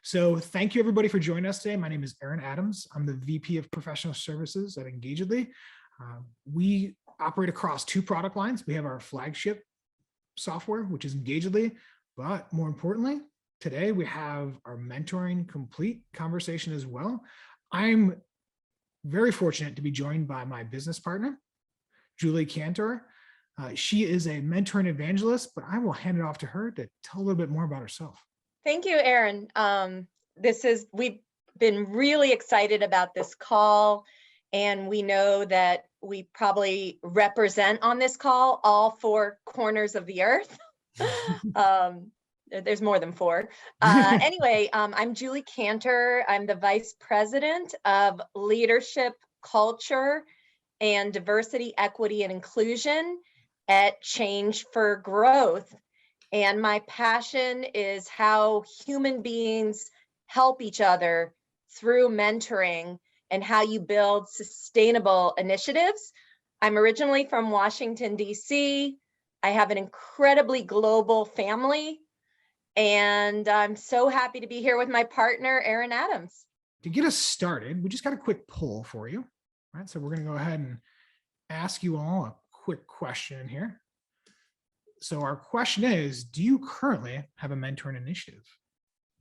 So thank you everybody for joining us today. My name is Aaron Adams. I'm the VP of Professional Services at Engagedly. We operate across two product lines. We have our flagship software, which is Engagedly, but more importantly, today we have our mentoring complete conversation as well. I'm very fortunate to be joined by my business partner, Julie Kantor. She is a mentor and evangelist, but I will hand it off to her to tell a little bit more about herself. Thank you, Aaron. We've been really excited about this call, and we know that we probably represent on this call all four corners of the earth. There's more than four. Anyway, I'm Julie Kantor. I'm the Vice President of Leadership, Culture, and Diversity, Equity, and Inclusion at Change for Growth. And my passion is how human beings help each other through mentoring and how you build sustainable initiatives. I'm originally from Washington, D.C. I have an incredibly global family, and I'm so happy to be here with my partner, Aaron Adams. To get us started, we just got a quick poll for you, right? So we're going to go ahead and ask you all a quick question here. So our question is, do you currently have a mentoring initiative?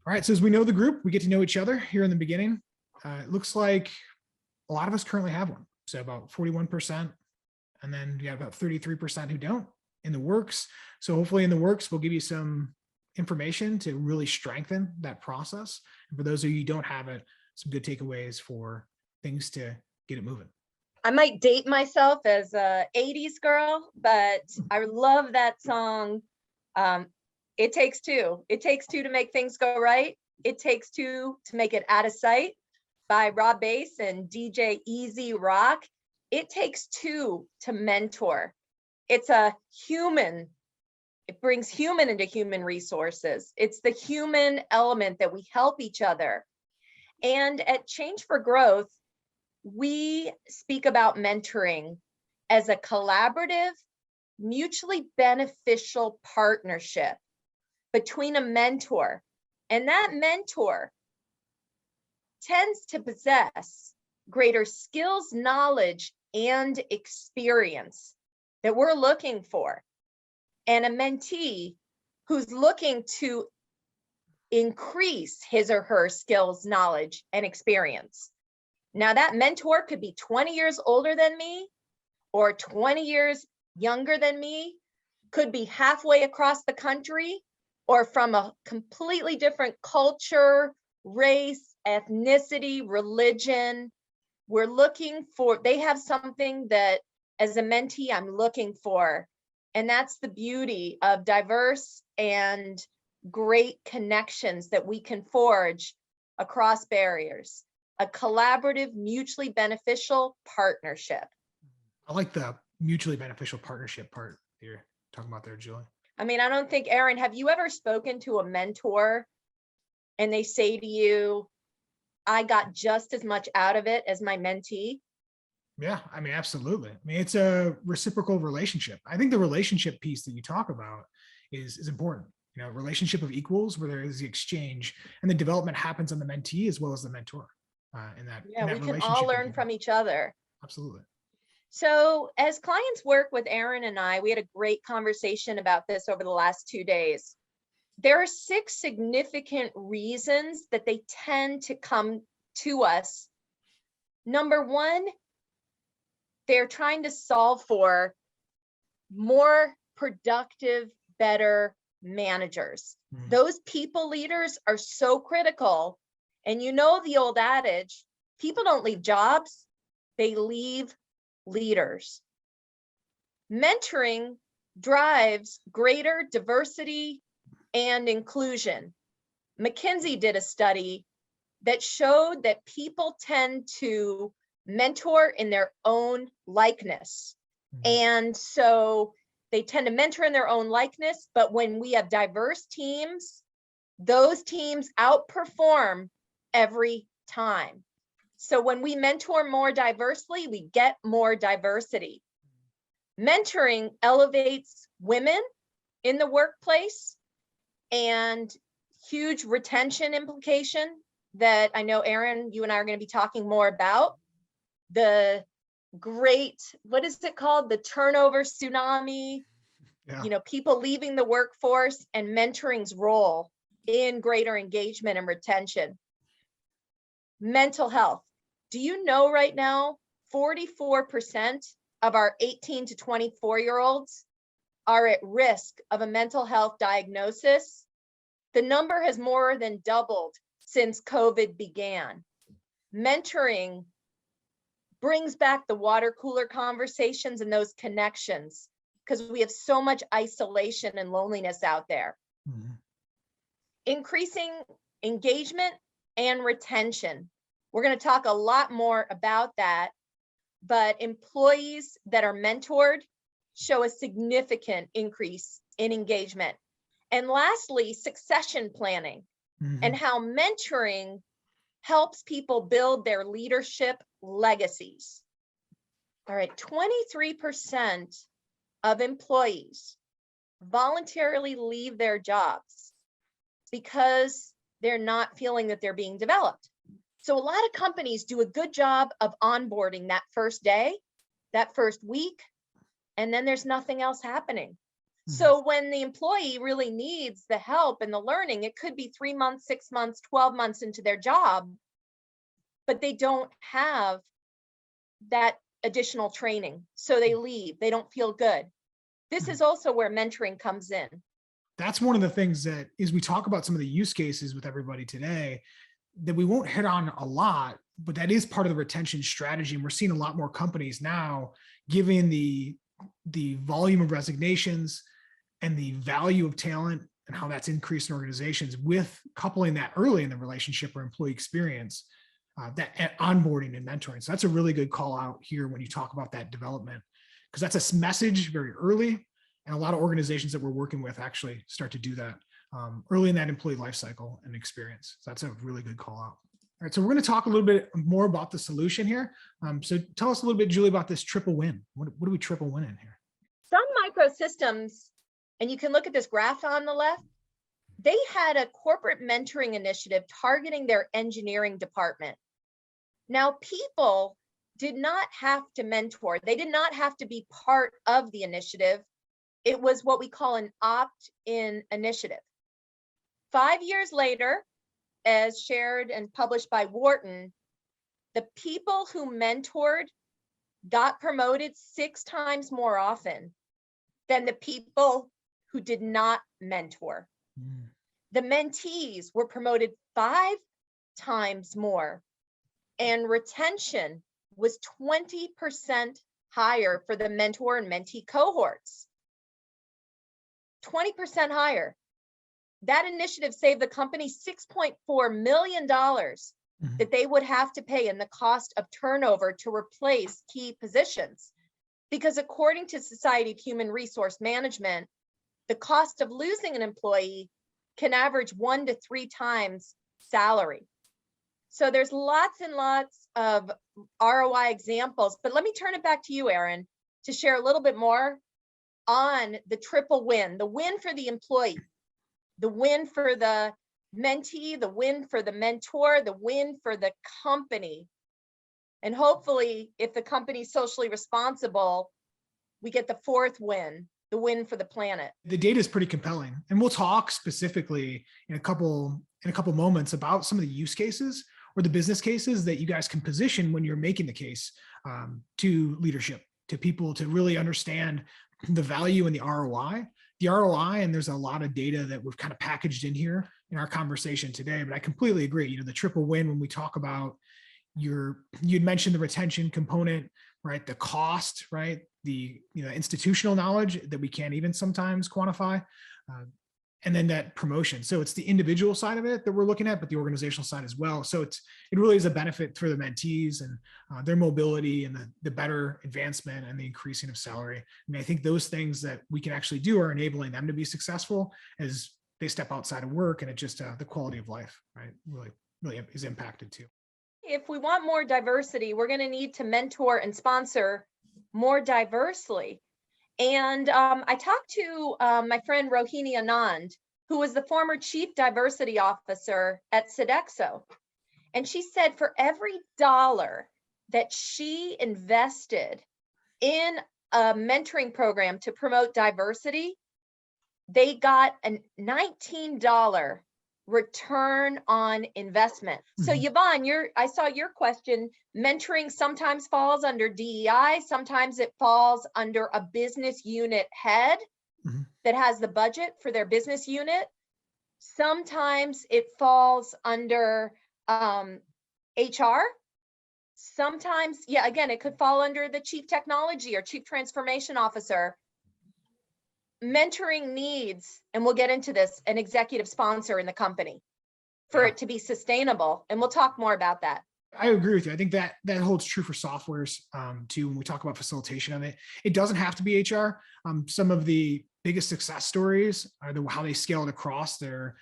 All right, so as we know the group, we get to know each other here in the beginning. It looks like a lot of us currently have one. So about 41%, and then you have about 33% who don't in the works. So hopefully in the works, we'll give you some information to really strengthen that process. And for those of you who don't have it, some good takeaways for things to get it moving. I might date myself as a 80s girl, but I love that song. It takes two. It takes two to make things go right. It takes two to make it out of sight by Rob Bass and DJ Easy Rock. It takes two to mentor. It's a human. It brings human into human resources. It's the human element that we help each other. And at Change for Growth, we speak about mentoring as a collaborative, mutually beneficial partnership between a mentor, and that mentor tends to possess greater skills, knowledge, and experience that we're looking for, and a mentee who's looking to increase his or her skills, knowledge, and experience. Now, that mentor could be 20 years older than me or 20 years younger than me, could be halfway across the country or from a completely different culture, race, ethnicity, religion. We're looking for, they have something that as a mentee I'm looking for. And that's the beauty of diverse and great connections that we can forge across barriers. A collaborative, mutually beneficial partnership. I like the mutually beneficial partnership part you're talking about there, Julie. I mean, I don't think, Aaron, have you ever spoken to a mentor and they say to you, I got just as much out of it as my mentee? Yeah, I mean, absolutely. I mean, it's a reciprocal relationship. I think the relationship piece that you talk about is important. You know, relationship of equals where there is the exchange and the development happens on the mentee as well as the mentor. We can all learn from each other. Absolutely. So as clients work with Aaron and I, we had a great conversation about this over the last 2 days. There are 6 significant reasons that they tend to come to us. Number one, they're trying to solve for more productive, better managers. Those people leaders are so critical. And you know the old adage, people don't leave jobs, they leave leaders. Mentoring drives greater diversity and inclusion. McKinsey did a study that showed that people tend to mentor in their own likeness. And so they tend to mentor in their own likeness, but when we have diverse teams, those teams outperform every time. So when we mentor more diversely, we get more diversity. Mentoring elevates women in the workplace and huge retention implication that I know, Aaron, you and I are going to be talking more about. The great, what is it called? The turnover tsunami, Yeah. People leaving the workforce, and mentoring's role in greater engagement and retention. Mental health. Do you know right now, 44% of our 18 to 24-year-olds are at risk of a mental health diagnosis? The number has more than doubled since COVID began. Mentoring brings back the water cooler conversations and those connections, because we have so much isolation and loneliness out there. Mm-hmm. Increasing engagement and retention. We're going to talk a lot more about that, but employees that are mentored show a significant increase in engagement. And lastly, succession planning, Mm-hmm. and how mentoring helps people build their leadership legacies. All right, 23% of employees voluntarily leave their jobs because they're not feeling that they're being developed. So a lot of companies do a good job of onboarding that first day, that first week, and then there's nothing else happening. Mm-hmm. So when the employee really needs the help and the learning, it could be 3 months, 6 months, 12 months into their job, but they don't have that additional training. So they leave, they don't feel good. This is also where mentoring comes in. That's one of the things that, as we talk about some of the use cases with everybody today, that we won't hit on a lot, but that is part of the retention strategy. And we're seeing a lot more companies now, given the volume of resignations and the value of talent and how that's increased in organizations, with coupling that early in the relationship or employee experience, that onboarding and mentoring. So that's a really good call out here when you talk about that development, because that's a message very early. And a lot of organizations that we're working with actually start to do that early in that employee life cycle and experience. So that's a really good call out. All right, so we're going to talk a little bit more about the solution here. So tell us a little bit, Julie, about this triple win. What do we triple win in here? Some microsystems, and you can look at this graph on the left, they had a corporate mentoring initiative targeting their engineering department. Now, people did not have to mentor. They did not have to be part of the initiative. It was what we call an opt-in initiative. 5 years later, as shared and published by Wharton, the people who mentored got promoted 6 times more often than the people who did not mentor. Mm. The mentees were promoted 5 times more, and retention was 20% higher for the mentor and mentee cohorts. 20% higher. That initiative saved the company $6.4 million that they would have to pay in the cost of turnover to replace key positions. Because according to Society of Human Resource Management, the cost of losing an employee can average 1 to 3 times salary. So there's lots and lots of ROI examples, but let me turn it back to you, Aaron, to share a little bit more on the triple win: the win for the employee, the win for the mentee, the win for the mentor, the win for the company. And hopefully, if the company's socially responsible, we get the 4th win, the win for the planet. The data is pretty compelling, and we'll talk specifically in a couple moments about some of the use cases or the business cases that you guys can position when you're making the case to leadership, to people, to really understand the value and the ROI. And there's a lot of data that we've kind of packaged in here in our conversation today, but I completely agree. The triple win, when we talk about you'd mentioned the retention component, right? The cost, right? The institutional knowledge that we can't even sometimes quantify, and then that promotion. So it's the individual side of it that we're looking at, but the organizational side as well. So it really is a benefit for the mentees and their mobility and the better advancement and the increasing of salary. I mean, I think those things that we can actually do are enabling them to be successful as they step outside of work, and it just the quality of life, right? Really is impacted too. If we want more diversity, we're going to need to mentor and sponsor more diversely. And I talked to my friend Rohini Anand, who was the former chief diversity officer at Sodexo. And she said for every dollar that she invested in a mentoring program to promote diversity, they got a $19 return on investment. So Yvonne, I saw your question. Mentoring sometimes falls under DEI, sometimes it falls under a business unit head that has the budget for their business unit. Sometimes it falls under HR. Sometimes, yeah, again, it could fall under the chief technology or chief transformation officer. Mentoring needs, and we'll get into this, an executive sponsor in the company for it to be sustainable. And we'll talk more about that. I agree with you. I think that holds true for softwares too. When we talk about facilitation of it, it doesn't have to be HR. Some of the biggest success stories are how they scaled across the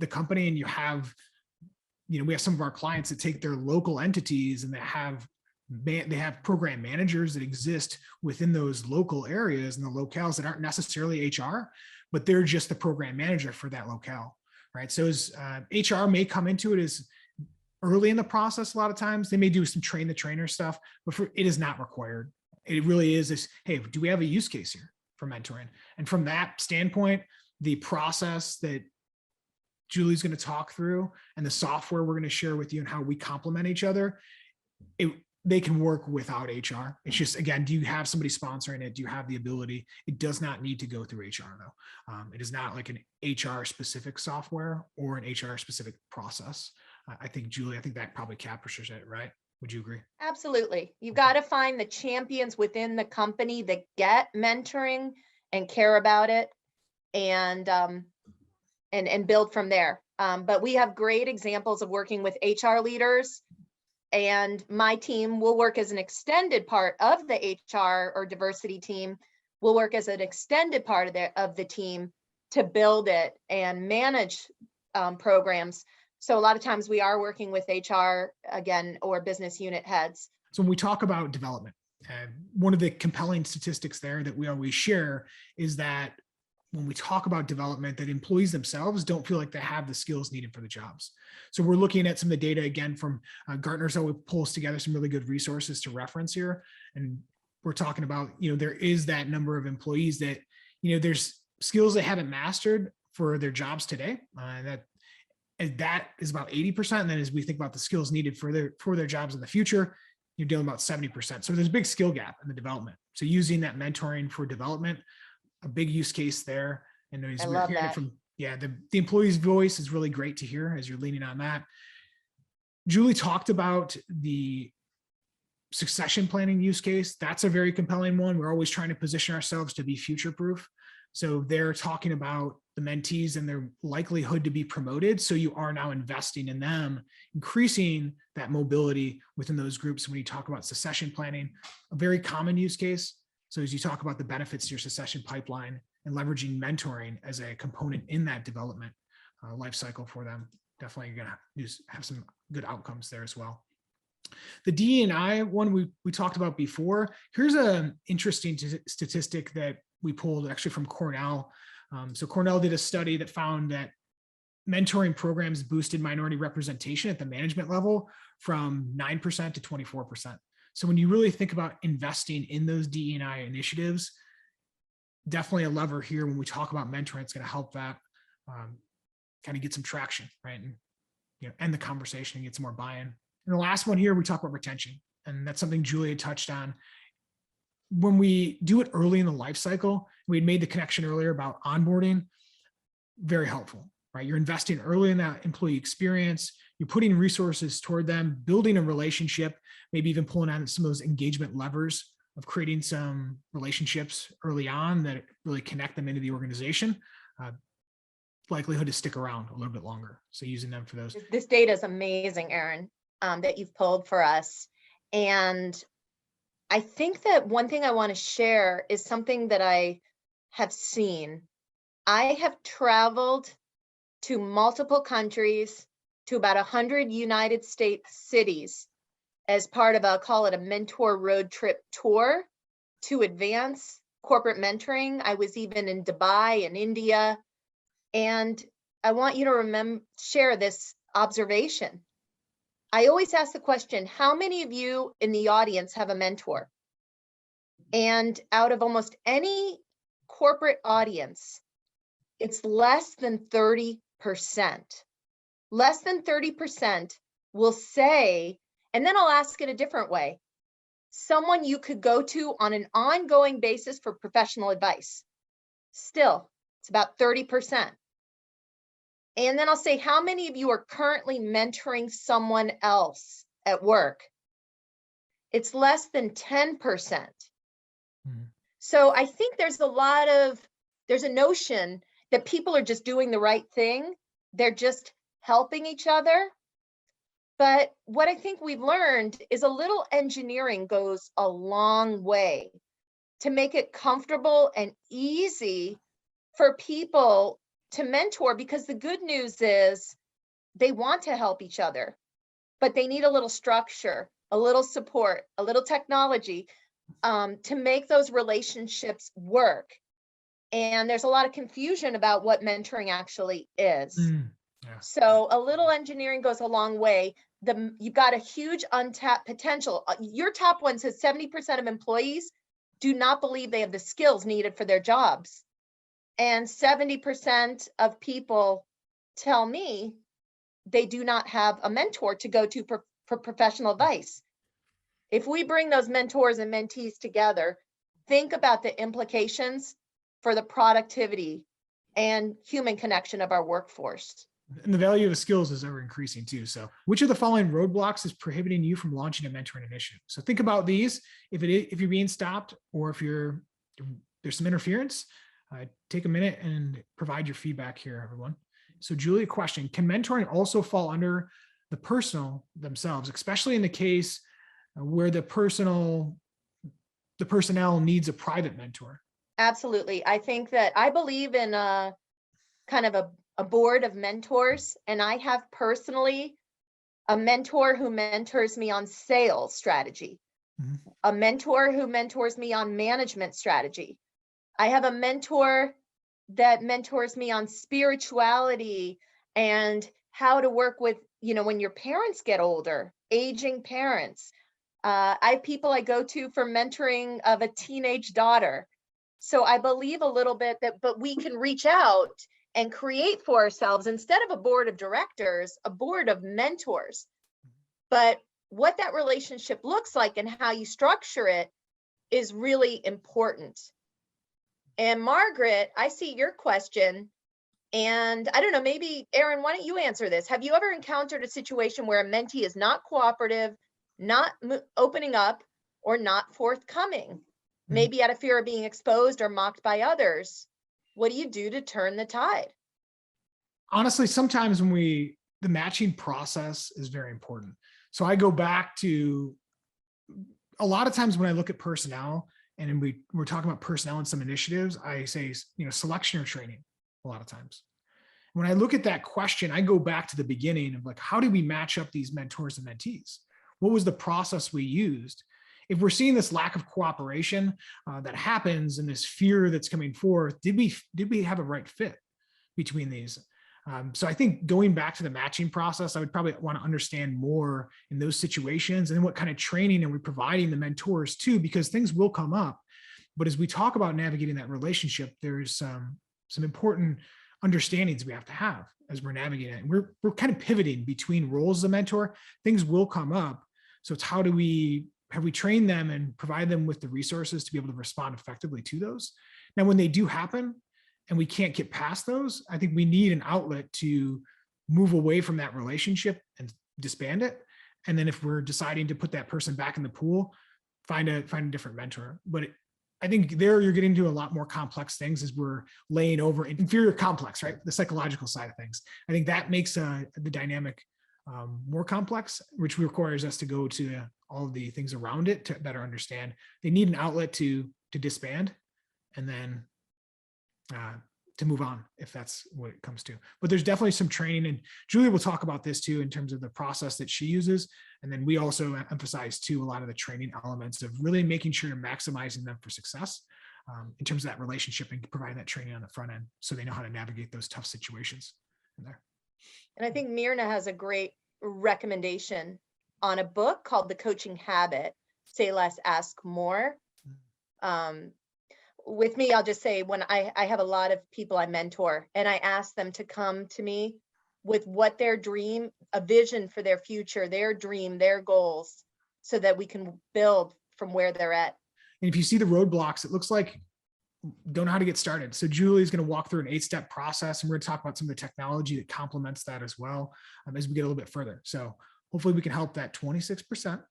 company. And we have some of our clients that take their local entities and they have program managers that exist within those local areas and the locales that aren't necessarily HR, but they're just the program manager for that locale, right? So as HR may come into it as early in the process. A lot of times they may do some train the trainer stuff, but it is not required. It really is this, hey, do we have a use case here for mentoring? And from that standpoint, the process that Julie's going to talk through and the software we're going to share with you and how we complement each other, they can work without HR. It's just, again, do you have somebody sponsoring it? Do you have the ability? It does not need to go through HR though. It is not like an HR specific software or an HR specific process. I think, Julie, I think that probably captures it, right? Would you agree? Absolutely. You've got to find the champions within the company that get mentoring and care about it and build from there. But we have great examples of working with HR leaders, and my team will work as an extended part of the HR or diversity team. Will work as an extended part of the team to build it and manage programs. So a lot of times we are working with HR again, or business unit heads. So when we talk about development, one of the compelling statistics there that we always share is that when we talk about development, that employees themselves don't feel like they have the skills needed for the jobs. So we're looking at some of the data again from Gartner's always pulls together some really good resources to reference here. And we're talking about, there is that number of employees that, there's skills they haven't mastered for their jobs today. That is about 80%. And then as we think about the skills needed for their jobs in the future, you're dealing about 70%. So there's a big skill gap in the development. So using that mentoring for development, a big use case there. And as we're hearing it from, the employee's voice is really great to hear as you're leaning on that. Julie talked about the succession planning use case. That's a very compelling one. We're always trying to position ourselves to be future-proof. So they're talking about the mentees and their likelihood to be promoted. So you are now investing in them, increasing that mobility within those groups. When you talk about succession planning, a very common use case. So as you talk about the benefits to your succession pipeline and leveraging mentoring as a component in that development life cycle for them, definitely going to have some good outcomes there as well. The DE&I one we talked about before. Here's an interesting statistic that we pulled actually from Cornell. So Cornell did a study that found that mentoring programs boosted minority representation at the management level from 9% to 24%. So when you really think about investing in those DE&I initiatives, definitely a lever here when we talk about mentoring, it's going to help that kind of get some traction, right? And end the conversation and get some more buy-in. And the last one here, we talk about retention, and that's something Julia touched on. When we do it early in the life cycle, we had made the connection earlier about onboarding, very helpful, right? You're investing early in that employee experience, you're putting resources toward them, building a relationship, maybe even pulling on some of those engagement levers of creating some relationships early on that really connect them into the organization. Likelihood to stick around a little bit longer. So using them for those. This data is amazing, Aaron, that you've pulled for us. And I think that one thing I want to share is something that I have seen. I have traveled to multiple countries, to about 100 United States cities as part of, I'll call it a mentor road trip tour to advance corporate mentoring. I was even in Dubai and India. And I want you to share this observation. I always ask the question, how many of you in the audience have a mentor? And out of almost any corporate audience, it's less than 30%. Less than 30% will say, and then I'll ask it a different way, someone you could go to on an ongoing basis for professional advice. Still, it's about 30%. And then I'll say, how many of you are currently mentoring someone else at work? It's less than 10%. So I think there's a notion that people are just doing the right thing. They're just helping each other. But what I think we've learned is a little engineering goes a long way to make it comfortable and easy for people to mentor, because the good news is they want to help each other, but they need a little structure, a little support, a little technology to make those relationships work. And there's a lot of confusion about what mentoring actually is. Yeah. So a little engineering goes a long way. You've got a huge untapped potential. Your top one says 70% of employees do not believe they have the skills needed for their jobs. And 70% of people tell me they do not have a mentor to go to for professional advice. If we bring those mentors and mentees together, think about the implications for the productivity and human connection of our workforce. And the value of the skills is ever increasing too. So which of the following roadblocks is prohibiting you from launching a mentoring initiative? So think about these. If you're being stopped, or if there's some interference, take a minute and provide your feedback here, everyone. So Julia, question, can mentoring also fall under the personal themselves, especially in the case where the personnel needs a private mentor? Absolutely. I think that I believe in a kind of a board of mentors, and I have personally a mentor who mentors me on sales strategy, a mentor who mentors me on management strategy. I have a mentor that mentors me on spirituality and how to work with, when your parents get older, aging parents. I have people I go to for mentoring of a teenage daughter. So I believe a little bit but we can reach out and create for ourselves, instead of a board of directors, a board of mentors. But what that relationship looks like and how you structure it is really important. And Margaret, I see your question, and I don't know, maybe Erin, why don't you answer this? Have you ever encountered a situation where a mentee is not cooperative, not opening up, or not forthcoming, maybe out of fear of being exposed or mocked by others? What do you do to turn the tide? Honestly, sometimes the matching process is very important. So I go back to a lot of times when I look at personnel, and we're talking about personnel and some initiatives, I say, selection or training a lot of times. When I look at that question, I go back to the beginning of like, how do we match up these mentors and mentees? What was the process we used? If we're seeing this lack of cooperation that happens, and this fear that's coming forth, did we have a right fit between these? So I think going back to the matching process, I would probably want to understand more in those situations, and then what kind of training are we providing the mentors too, because things will come up. But as we talk about navigating that relationship, there's some important understandings we have to have as we're navigating it. And we're kind of pivoting between roles as a mentor. Things will come up. So it's have we trained them and provide them with the resources to be able to respond effectively to those? Now, when they do happen and we can't get past those, I think we need an outlet to move away from that relationship and disband it. And then if we're deciding to put that person back in the pool, find a different mentor. But I think there you're getting to a lot more complex things as we're laying over inferior complex, right? The psychological side of things. I think that makes the dynamic more complex, which requires us to go to all of the things around it to better understand. They need an outlet to disband, and then to move on, if that's what it comes to. But there's definitely some training, and Julia will talk about this too in terms of the process that she uses. And then we also emphasize too a lot of the training elements of really making sure you're maximizing them for success. in terms of that relationship and providing that training on the front end so they know how to navigate those tough situations in there. And I think Myrna has a great recommendation on a book called The Coaching Habit, Say Less, Ask More. With me, I'll just say when I have a lot of people I mentor and I ask them to come to me with what their dream, a vision for their future, their dream, their goals, so that we can build from where they're at. And if you see the roadblocks, it looks like don't know how to get started. So Julie's going to walk through an 8-step process, and we're going to talk about some of the technology that complements that as well as we get a little bit further. So hopefully we can help that 26%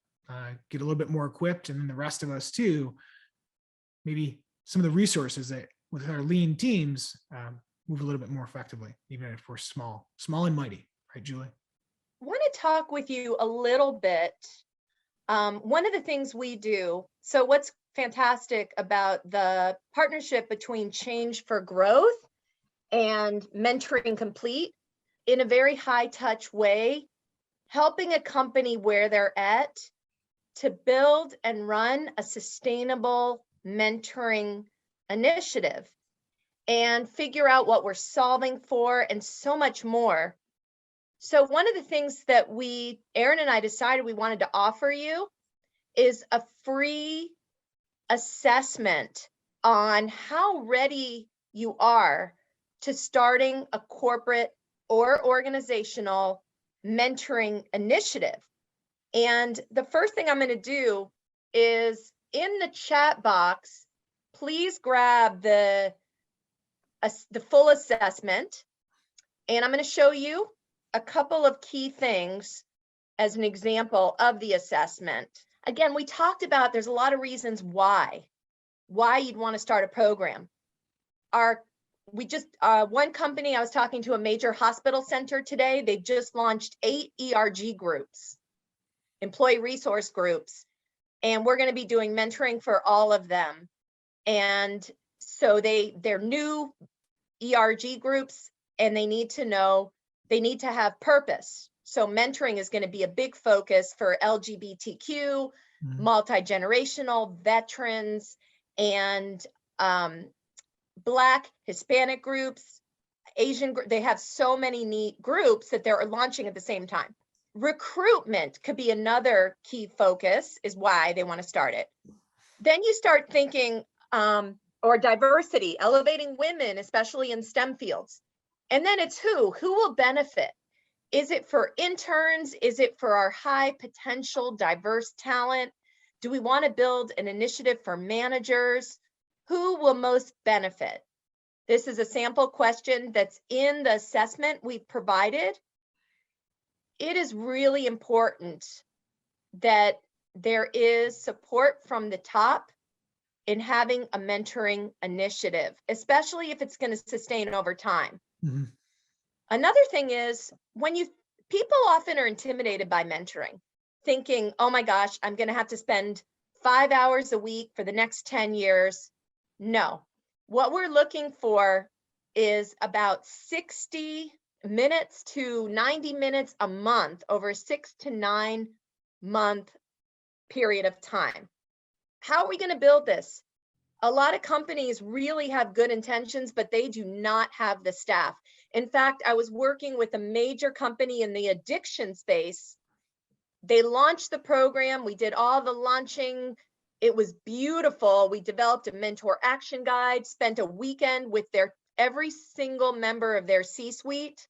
get a little bit more equipped, and then the rest of us too, maybe some of the resources that with our lean teams move a little bit more effectively, even if we're small and mighty, right, Julie? I want to talk with you a little bit. One of the things we do, so what's fantastic about the partnership between Change for Growth and Mentoring Complete, in a very high touch way, helping a company where they're at to build and run a sustainable mentoring initiative and figure out what we're solving for and so much more. So one of the things that Aaron and I decided we wanted to offer you is a free assessment on how ready you are to starting a corporate or organizational mentoring initiative. And the first thing I'm going to do is in the chat box, please grab the full assessment. And I'm going to show you a couple of key things as an example of the assessment. Again, we talked about there's a lot of reasons why you'd want to start a program. One company, I was talking to a major hospital center today. They've just launched 8 ERG groups, employee resource groups, and we're going to be doing mentoring for all of them. And so they're new ERG groups, and they need to have purpose. So mentoring is going to be a big focus for LGBTQ, multi-generational, veterans, and Black, Hispanic groups, Asian. They have so many neat groups that they're launching at the same time. Recruitment could be another key focus, is why they want to start it. Then you start thinking, or diversity, elevating women, especially in STEM fields. And then it's who will benefit? Is it for interns? Is it for our high potential diverse talent? Do we want to build an initiative for managers? Who will most benefit? This is a sample question that's in the assessment we've provided. It is really important that there is support from the top in having a mentoring initiative, especially if it's going to sustain over time. Mm-hmm. Another thing is people often are intimidated by mentoring, thinking, oh my gosh, I'm going to have to spend 5 hours a week for the next 10 years. No, what we're looking for is about 60 minutes to 90 minutes a month over a 6 to 9 month period of time. How are we going to build this? A lot of companies really have good intentions, but they do not have the staff. In fact, I was working with a major company in the addiction space. They launched the program. We did all the launching. It was beautiful. We developed a mentor action guide, spent a weekend with every single member of their C-suite.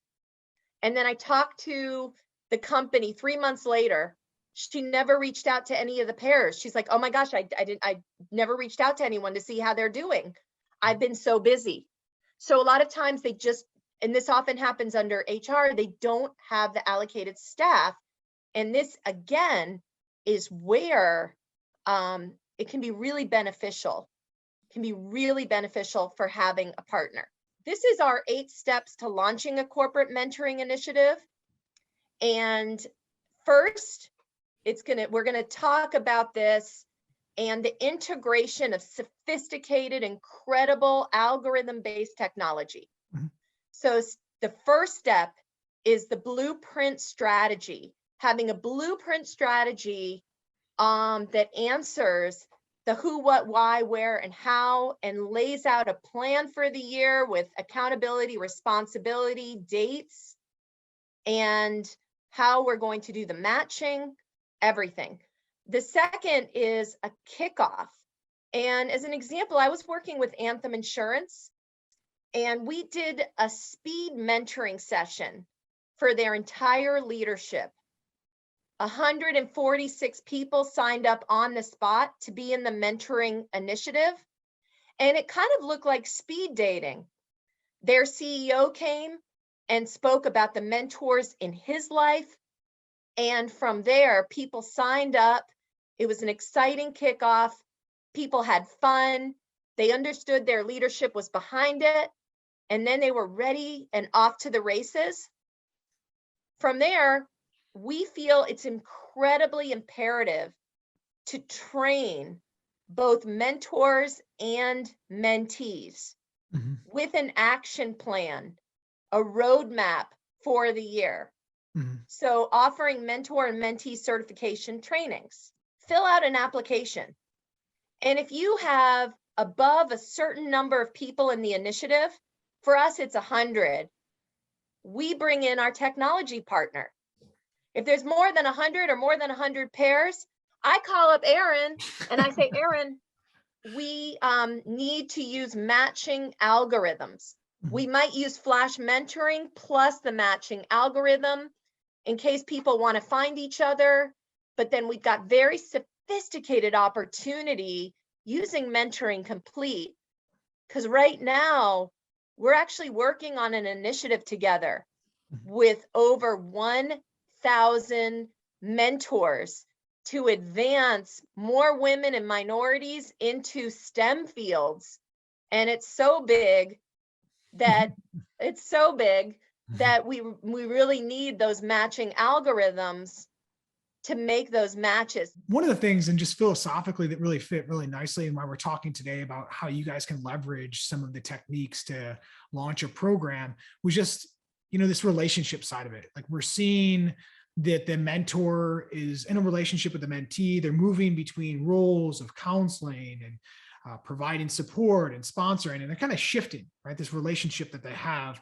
And then I talked to the company 3 months later. She never reached out to any of the pairs. She's like, oh my gosh, I never reached out to anyone to see how they're doing. I've been so busy. So a lot of times and this often happens under HR, they don't have the allocated staff. And this, again, is where it can be really beneficial. It can be really beneficial for having a partner. This is our 8 steps to launching a corporate mentoring initiative. And first, we're going to talk about this and the integration of sophisticated, incredible algorithm-based technology. Mm-hmm. So the first step is the blueprint strategy, having a blueprint strategy that answers the who, what, why, where, and how, and lays out a plan for the year with accountability, responsibility, dates, and how we're going to do the matching, everything. The second is a kickoff. And as an example, I was working with Anthem Insurance, and we did a speed mentoring session for their entire leadership. 146 people signed up on the spot to be in the mentoring initiative. And it kind of looked like speed dating. Their CEO came and spoke about the mentors in his life. And from there, people signed up. It was an exciting kickoff. People had fun. They understood their leadership was behind it. And then they were ready and off to the races. From there, we feel it's incredibly imperative to train both mentors and mentees with an action plan, a roadmap for the year. So offering mentor and mentee certification trainings. Fill out an application. And if you have above a certain number of people in the initiative, for us, it's 100. We bring in our technology partner. If there's more than 100 or more than 100 pairs, I call up Aaron and I say, Aaron, we need to use matching algorithms. We might use flash mentoring plus the matching algorithm in case people want to find each other. But then we've got very sophisticated opportunity using mentoring complete. Because right now, we're actually working on an initiative together with over 1,000 mentors to advance more women and minorities into STEM fields. And it's so big that we really need those matching algorithms to make those matches. One of the things, and just philosophically, that really fit really nicely, and why we're talking today about how you guys can leverage some of the techniques to launch a program, was just, this relationship side of it. Like, we're seeing that the mentor is in a relationship with the mentee. They're moving between roles of counseling and providing support and sponsoring, and they're kind of shifting, right? This relationship that they have.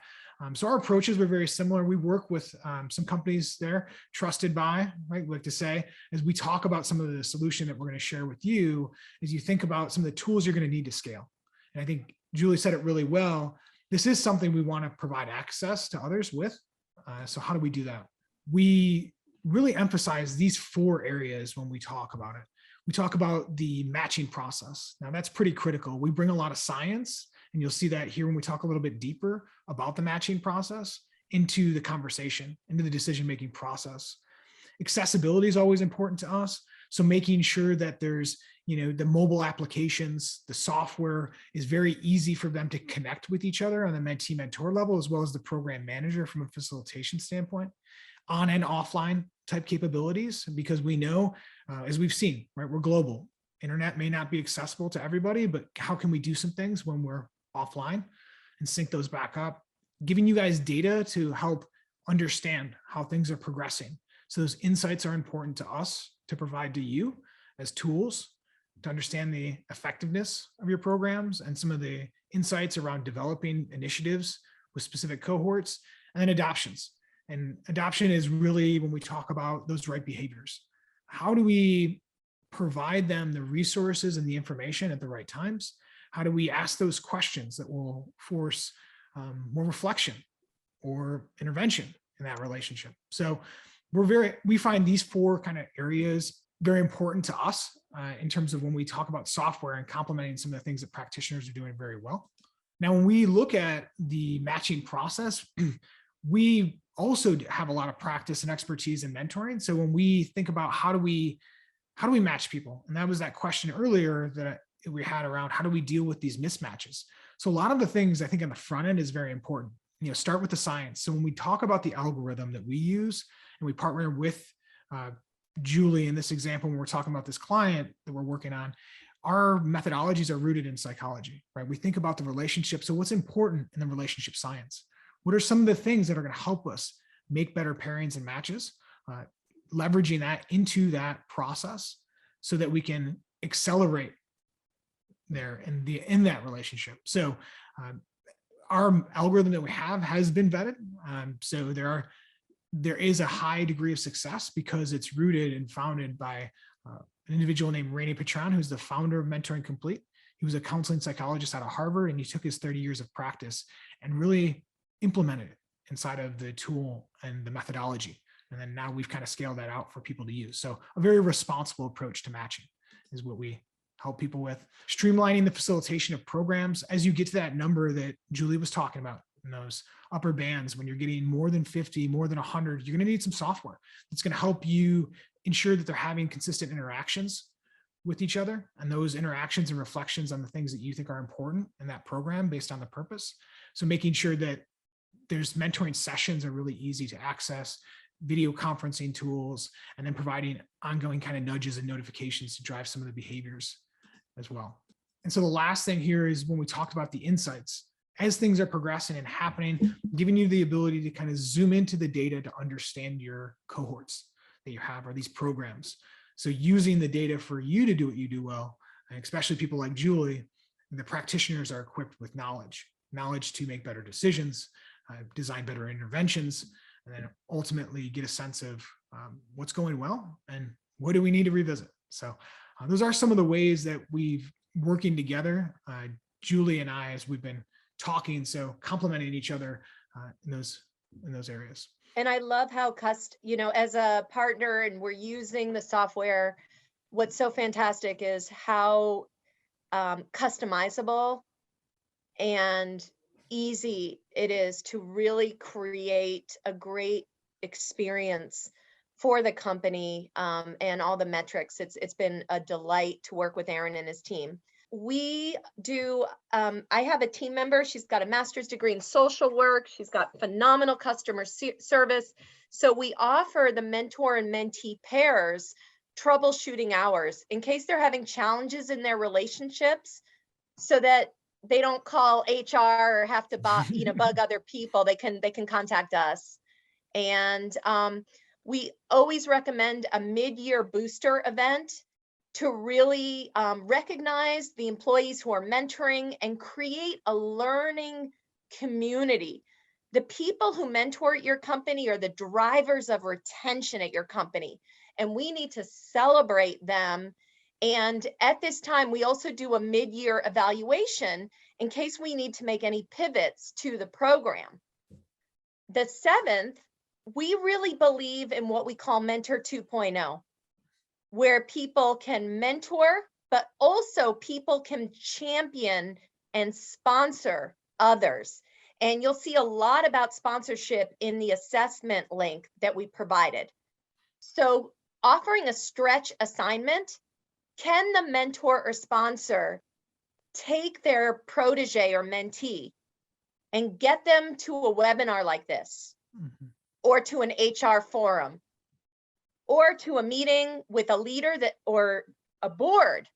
So our approaches were very similar. We work with some companies there, trusted by, right? We like to say, as we talk about some of the solution that we're going to share with you, as you think about some of the tools you're going to need to scale. And I think Julie said it really well. This is something we want to provide access to others with. So how do we do that? We really emphasize these 4 areas when we talk about it. We talk about the matching process. Now, that's pretty critical. We bring a lot of science, and you'll see that here when we talk a little bit deeper about the matching process into the conversation, into the decision-making process. Accessibility is always important to us. So making sure that there's, the mobile applications, the software is very easy for them to connect with each other on the mentee mentor level, as well as the program manager from a facilitation standpoint, on and offline type capabilities, because we know, as we've seen, right, we're global. Internet may not be accessible to everybody, but how can we do some things when we're offline and sync those back up? Giving you guys data to help understand how things are progressing. So those insights are important to us to provide to you as tools to understand the effectiveness of your programs and some of the insights around developing initiatives with specific cohorts, and then adoptions. And adoption is really when we talk about those right behaviors. How do we provide them the resources and the information at the right times? How do we ask those questions that will force more reflection or intervention in that relationship? So we find these 4 kind of areas very important to us in terms of when we talk about software and complementing some of the things that practitioners are doing very well. Now, when we look at the matching process, we also have a lot of practice and expertise in mentoring. So when we think about how do we match people, and that was that question earlier that we had around how do we deal with these mismatches. So a lot of the things I think on the front end is very important. Start with the science. So when we talk about the algorithm that we use, and we partner with Julie in this example, when we're talking about this client that we're working on, our methodologies are rooted in psychology, right? We think about the relationship. So what's important in the relationship science? What are some of the things that are going to help us make better pairings and matches, leveraging that into that process so that we can accelerate there in that relationship. So our algorithm that we have has been vetted. So there is a high degree of success because it's rooted and founded by an individual named Rainey Patron, who's the founder of Mentoring Complete. He was a counseling psychologist out of Harvard, and he took his 30 years of practice and really implemented it inside of the tool and the methodology. And then now we've kind of scaled that out for people to use. So a very responsible approach to matching is what we help people with. Streamlining the facilitation of programs. As you get to that number that Julie was talking about in those upper bands, when you're getting more than 50, more than 100, you're going to need some software that's going to help you ensure that they're having consistent interactions with each other, and those interactions and reflections on the things that you think are important in that program based on the purpose. So making sure that there's mentoring sessions are really easy to access, video conferencing tools, and then providing ongoing kind of nudges and notifications to drive some of the behaviors as well. And so the last thing here is when we talked about the insights, as things are progressing and happening, giving you the ability to kind of zoom into the data to understand your cohorts that you have or these programs. So using the data for you to do what you do well, and especially people like Julie, the practitioners are equipped with knowledge to make better decisions, design better interventions, and then ultimately get a sense of what's going well and what do we need to revisit. So those are some of the ways that we've working together, Julie and I, as we've been talking, so complementing each other in those areas. And I love how as a partner and we're using the software, what's so fantastic is how customizable and easy it is to really create a great experience for the company and all the metrics. It's been a delight to work with Aaron and his team. We do, I have a team member, she's got a master's degree in social work, she's got phenomenal customer service. So we offer the mentor and mentee pairs troubleshooting hours in case they're having challenges in their relationships, so that they don't call HR or have to bug other people. They can contact us. And we always recommend a mid-year booster event to really recognize the employees who are mentoring and create a learning community. The people who mentor at your company are the drivers of retention at your company, and we need to celebrate them. And at this time, we also do a mid-year evaluation in case we need to make any pivots to the program. The 7th, we really believe in what we call Mentor 2.0, where people can mentor, but also people can champion and sponsor others. And you'll see a lot about sponsorship in the assessment link that we provided. So offering a stretch assignment, can the mentor or sponsor take their protege or mentee and get them to a webinar like this, or to an HR forum, or to a meeting with a leader or a board,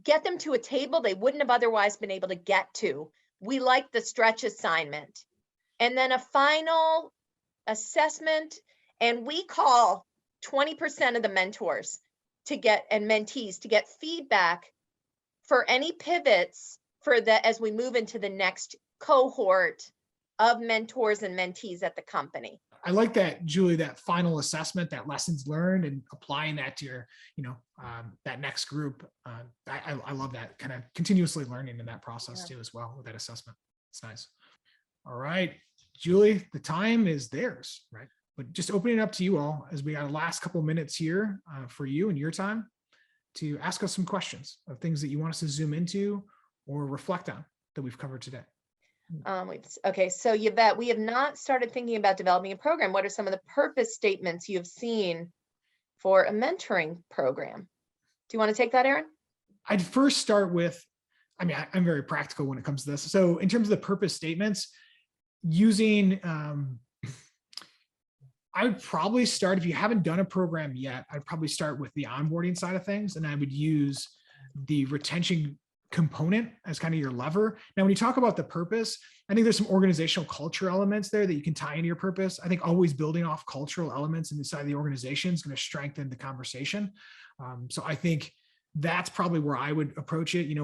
get them to a table they wouldn't have otherwise been able to get to. We like the stretch assignment. And then a final assessment, and we call 20% of the mentors and mentees to get feedback for any pivots as we move into the next cohort of mentors and mentees at the company. I like that, Julie, that final assessment, that lessons learned, and applying that to your, that next group. I love that, kind of continuously learning in that process too, as well, with that assessment. It's nice. All right, Julie, the time is theirs, right? But just opening it up to you all, as we got the last couple of minutes here for you and your time to ask us some questions of things that you want us to zoom into or reflect on that we've covered today. Okay, so Yvette, we have not started thinking about developing a program. What are some of the purpose statements you have seen for a mentoring program? Do you want to take that, Aaron? I'd first start with, I'm very practical when it comes to this. So in terms of the purpose statements, using, I would probably start, if you haven't done a program yet, I'd probably start with the onboarding side of things, and I would use the retention component as kind of your lever. Now, when you talk about the purpose, I think there's some organizational culture elements there that you can tie into your purpose. I think always building off cultural elements inside the organization is going to strengthen the conversation. So I think that's probably where I would approach it.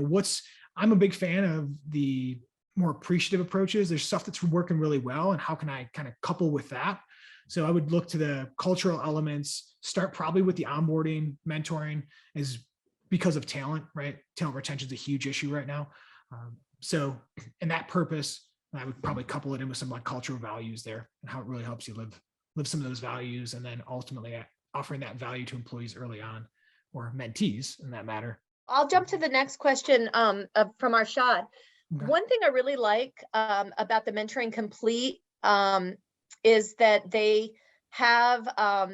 I'm a big fan of the more appreciative approaches. There's stuff that's working really well, and how can I kind of couple with that? So I would look to the cultural elements, start probably with the onboarding, mentoring, is because of talent, right? Talent retention is a huge issue right now. So in that purpose, I would probably couple it in with some like cultural values there, and how it really helps you live some of those values, and then ultimately offering that value to employees early on, or mentees in that matter. I'll jump to the next question from Arshad. Okay. One thing I really like about the Mentoring Complete is that they have,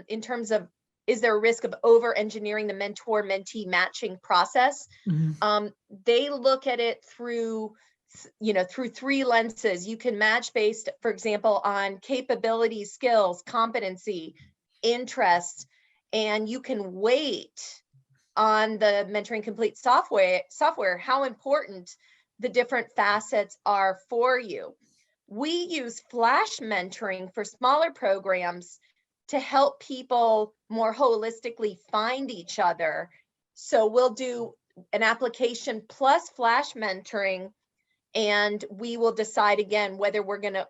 in terms of, is there a risk of over-engineering the mentor-mentee matching process? Mm-hmm. They look at it through three lenses. You can match based, for example, on capability, skills, competency, interest, and you can weight on the Mentoring Complete software how important the different facets are for you. We use flash mentoring for smaller programs to help people more holistically find each other. So we'll do an application plus flash mentoring, and we will decide again whether we're going to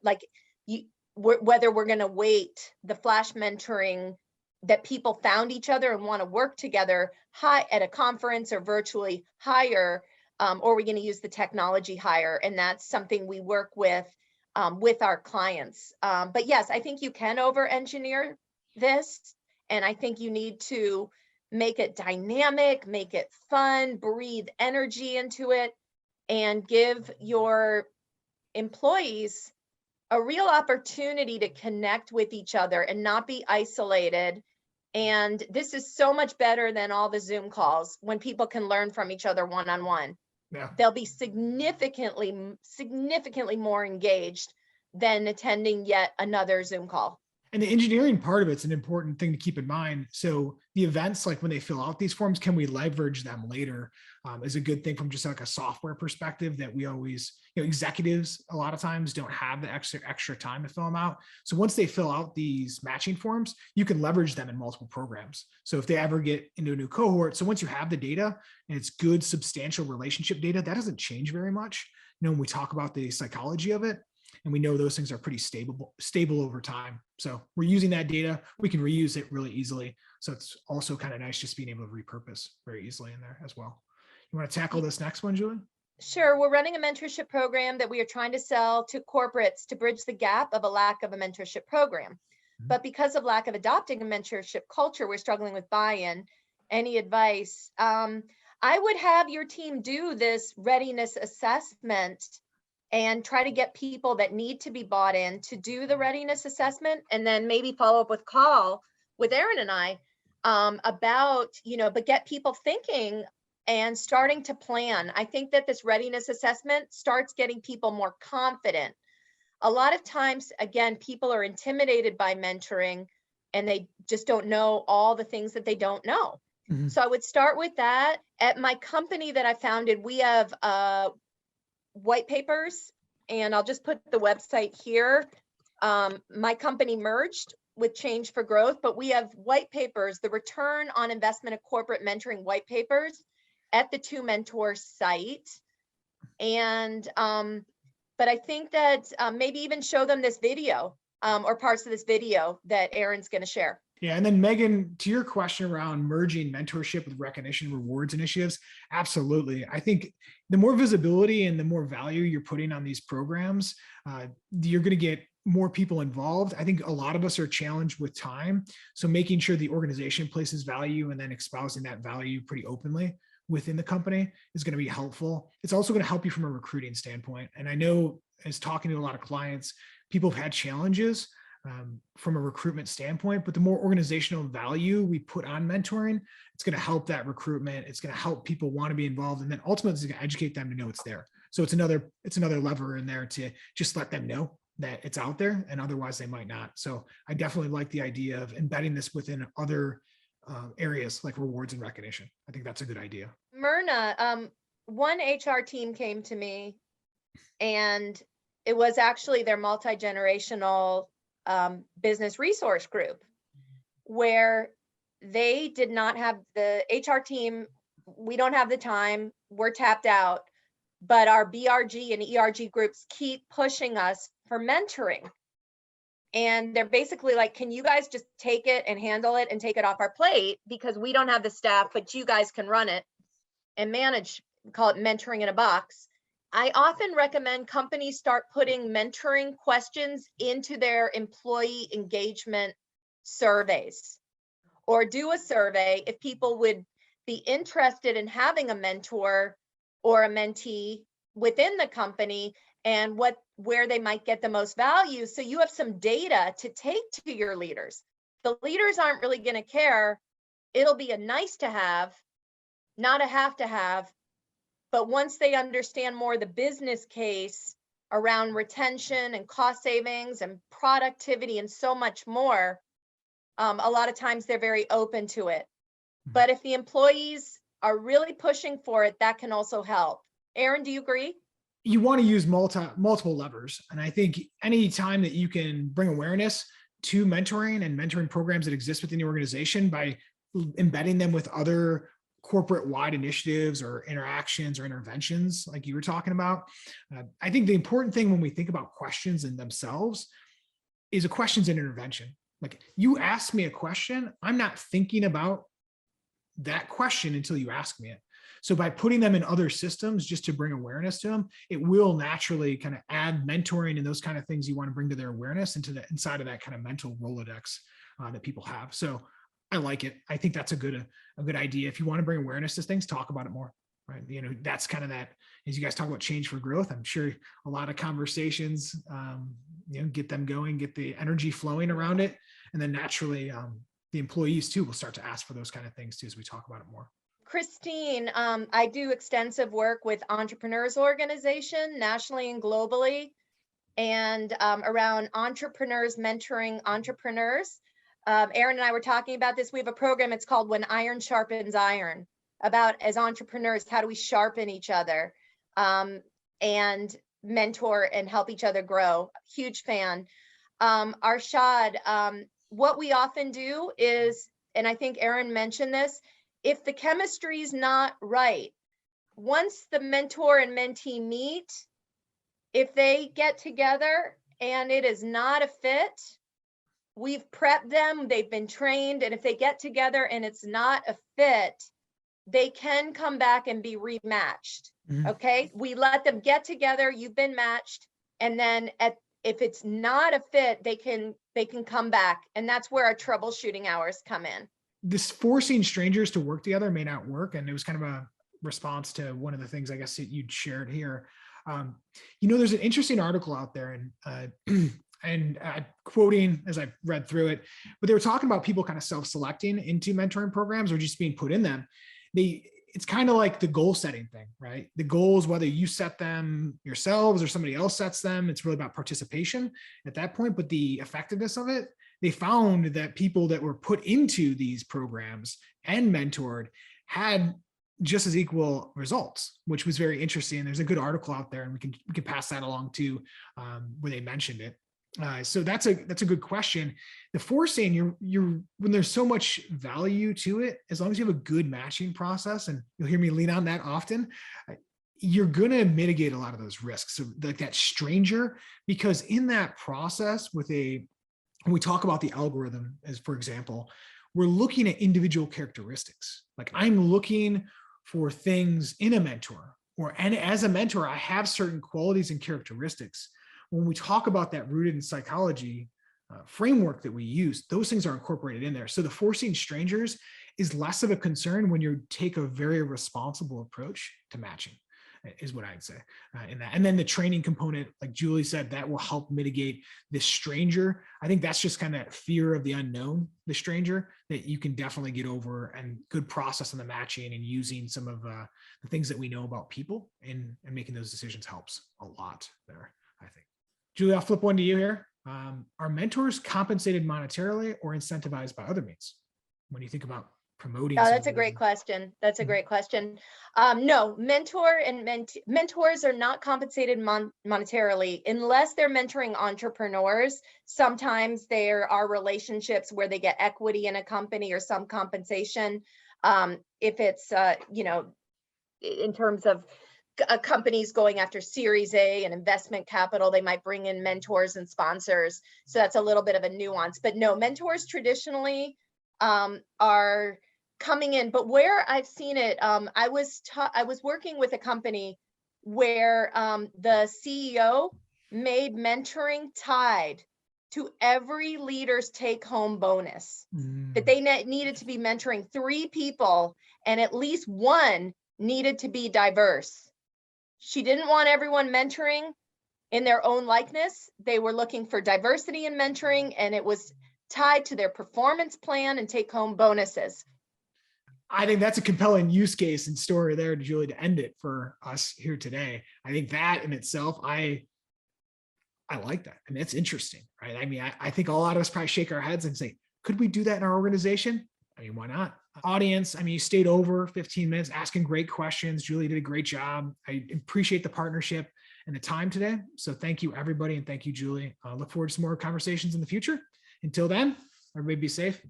whether we're going to weight the flash mentoring that people found each other and want to work together high at a conference or virtually higher, or we're going to use the technology higher. And that's something we work with our clients. But yes, I think you can over-engineer this, and I think you need to make it dynamic, make it fun, breathe energy into it, and give your employees a real opportunity to connect with each other and not be isolated. And this is so much better than all the Zoom calls when people can learn from each other one-on-one. Yeah. They'll be significantly more engaged than attending yet another Zoom call. And the engineering part of it's an important thing to keep in mind. So the events, like when they fill out these forms, can we leverage them later, is a good thing from just like a software perspective, that we always, executives a lot of times don't have the extra time to fill them out. So once they fill out these matching forms, you can leverage them in multiple programs. So if they ever get into a new cohort, so once you have the data and it's good, substantial relationship data, that doesn't change very much. When we talk about the psychology of it, and we know those things are pretty stable over time. So we're using that data, we can reuse it really easily. So it's also kind of nice just being able to repurpose very easily in there as well. You want to tackle this next one, Julie? Sure. We're running a mentorship program that we are trying to sell to corporates to bridge the gap of a lack of a mentorship program. But because of lack of adopting a mentorship culture, we're struggling with buy-in. Any advice? I would have your team do this readiness assessment and try to get people that need to be bought in to do the readiness assessment, and then maybe follow up with call with Aaron and I about, but get people thinking and starting to plan. I think that this readiness assessment starts getting people more confident. A lot of times, again, people are intimidated by mentoring and they just don't know all the things that they don't know. Mm-hmm. So I would start with that. At my company that I founded, we have white papers, and I'll just put the website here. My company merged with Change for Growth, but we have white papers, the return on investment of corporate mentoring white papers at the Two Mentors site. And, but I think that maybe even show them this video or parts of this video that Aaron's going to share. Yeah. And then Megan, to your question around merging mentorship with recognition rewards initiatives, absolutely. I think the more visibility and the more value you're putting on these programs, you're going to get more people involved. I think a lot of us are challenged with time. So making sure the organization places value and then espousing that value pretty openly within the company is going to be helpful. It's also going to help you from a recruiting standpoint. And I know, as talking to a lot of clients, people have had challenges from a recruitment standpoint, but the more organizational value we put on mentoring, it's going to help that recruitment. It's going to help people want to be involved, and then ultimately it's going to educate them to know it's there. So it's another lever in there to just let them know that it's out there, and otherwise they might not. So I definitely like the idea of embedding this within other areas like rewards and recognition. I think that's a good idea. Myrna, one HR team came to me, and it was actually their multi-generational business resource group, where they did not have, the HR team we don't have the time, we're tapped out, but our BRG and ERG groups keep pushing us for mentoring. And they're basically like, can you guys just take it and handle it and take it off our plate, because we don't have the staff, but you guys can run it and manage, call it mentoring in a box. I often recommend companies start putting mentoring questions into their employee engagement surveys, or do a survey if people would be interested in having a mentor or a mentee within the company, and where they might get the most value. So you have some data to take to your leaders. The leaders aren't really going to care. It'll be a nice to have, not a have to have. But once they understand more the business case around retention and cost savings and productivity and so much more, a lot of times they're very open to it. But if the employees are really pushing for it, that can also help. Aaron, do you agree? You want to use multiple levers. And I think any time that you can bring awareness to mentoring and mentoring programs that exist within the organization by embedding them with other corporate wide initiatives or interactions or interventions like you were talking about. I think the important thing when we think about questions in themselves is a question's an intervention. Like, you ask me a question, I'm not thinking about that question until you ask me it. So by putting them in other systems just to bring awareness to them, it will naturally kind of add mentoring and those kind of things you want to bring to their awareness into the inside of that kind of mental Rolodex that people have. So I like it. I think that's a good idea. If you want to bring awareness to things, talk about it more, right? You know, that's kind of that, as you guys talk about change for growth, I'm sure a lot of conversations, get them going, get the energy flowing around it. And then naturally, the employees too will start to ask for those kind of things too, as we talk about it more. Christine, I do extensive work with entrepreneurs organization nationally and globally, and around entrepreneurs, mentoring entrepreneurs. Aaron and I were talking about this. We have a program, it's called When Iron Sharpens Iron, about, as entrepreneurs, how do we sharpen each other and mentor and help each other grow. Huge fan. Arshad, what we often do is, and I think Aaron mentioned this, if the chemistry is not right, once the mentor and mentee meet, if they get together and it is not a fit, we've prepped them, they've been trained, and if they get together and it's not a fit, they can come back and be rematched. Okay, we let them get together, you've been matched, and then if it's not a fit, they can come back, and that's where our troubleshooting hours come in. This forcing strangers to work together may not work. And it was kind of a response to one of the things I guess that you'd shared here. There's an interesting article out there, and quoting as I read through it, but they were talking about people kind of self-selecting into mentoring programs or just being put in them. It's kind of like the goal setting thing, right? The goals, whether you set them yourselves or somebody else sets them, it's really about participation at that point. But the effectiveness of it, they found that people that were put into these programs and mentored had just as equal results, which was very interesting. There's a good article out there, and we can pass that along to where they mentioned it. So that's a good question. The forcing, you're when there's so much value to it, as long as you have a good matching process, and you'll hear me lean on that often, you're going to mitigate a lot of those risks. So like that stranger, because in that process when we talk about the algorithm, as for example, we're looking at individual characteristics. Like, I'm looking for things in a mentor, and as a mentor, I have certain qualities and characteristics. When we talk about that rooted in psychology framework that we use, those things are incorporated in there. So the forcing strangers is less of a concern when you take a very responsible approach to matching, is what I'd say in that. And then the training component, like Julie said, that will help mitigate this stranger. I think that's just kind of fear of the unknown, the stranger, that you can definitely get over, and good process in the matching and using some of the things that we know about people and making those decisions helps a lot there, I think. Julie, I'll flip one to you here. Are mentors compensated monetarily or incentivized by other means when you think about promoting? Oh, that's a great question. That's a great question. No, mentors are not compensated monetarily unless they're mentoring entrepreneurs. Sometimes there are relationships where they get equity in a company or some compensation. If it's, in terms of companies going after Series A and investment capital, they might bring in mentors and sponsors. So that's a little bit of a nuance. But no, mentors traditionally are coming in. But where I've seen it, I was working with a company where the CEO made mentoring tied to every leader's take-home bonus. That they needed to be mentoring 3 people, and at least one needed to be diverse. She didn't want everyone mentoring in their own likeness. They were looking for diversity in mentoring, and it was tied to their performance plan and take-home bonuses. I think that's a compelling use case and story there, Julie, to end it for us here today. I think that in itself, I like that. I mean, it's interesting, right? I mean, I think a lot of us probably shake our heads and say, could we do that in our organization? I mean, why not? Audience, I mean, you stayed over 15 minutes asking great questions. Julie did a great job. I appreciate the partnership and the time today. So thank you, everybody. And thank you, Julie. Look forward to some more conversations in the future. Until then, everybody be safe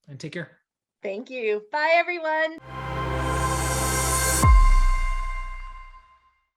and take care. Thank you. Bye, everyone.